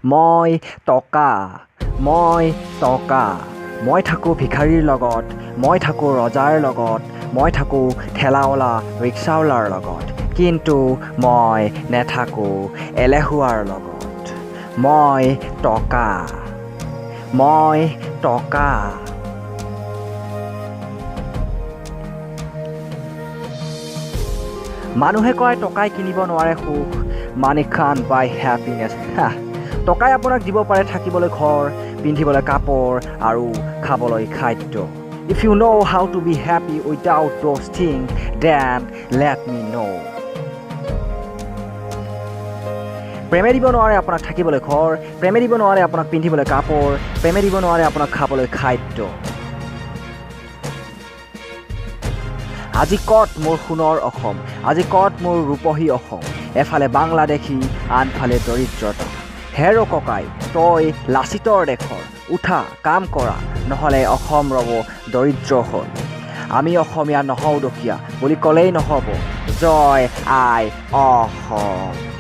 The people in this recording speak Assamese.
মই টকা মই টকা মই থাকোঁ ভিখাৰীৰ লগত মই থাকোঁ ৰজাৰ লগত মই থাকোঁ ঠেলাৱালা ৰিক্সাৱালাৰ লগত কিন্তু মই নেথাকোঁ এলেহুৱাৰ লগত মই টকা মই টকা মানুহে কয় টকাই কিনিব নোৱাৰে সুখ মানি কান্ট বাই হেপিনেছ টকাই আপোনাক দিব পাৰে থাকিবলৈ ঘৰ পিন্ধিবলৈ কাপোৰ আৰু খাবলৈ খাদ্য If you know how to be happy without those things, then let me know. প্ৰেমে দিব নোৱাৰে আপোনাক থাকিবলৈ ঘৰ প্ৰেমে দিব নোৱাৰে আপোনাক পিন্ধিবলৈ কাপোৰ প্ৰেমে দিব নোৱাৰে আপোনাক খাবলৈ খাদ্য আজি কত মোৰ সোণৰ অসম আজি কত মোৰ ৰূপহী অসম এফালে বাংলাদেশী আনফালে দৰিদ্ৰতা হেৰ ককাই তই লাচিতৰ দেশৰ উঠা কাম কৰা নহ'লে অসম ৰ'ব দৰিদ্ৰ হ'ল আমি অসমীয়া নহওঁ দুখীয়া বুলি ক'লেই নহ'ব জয় আই অসম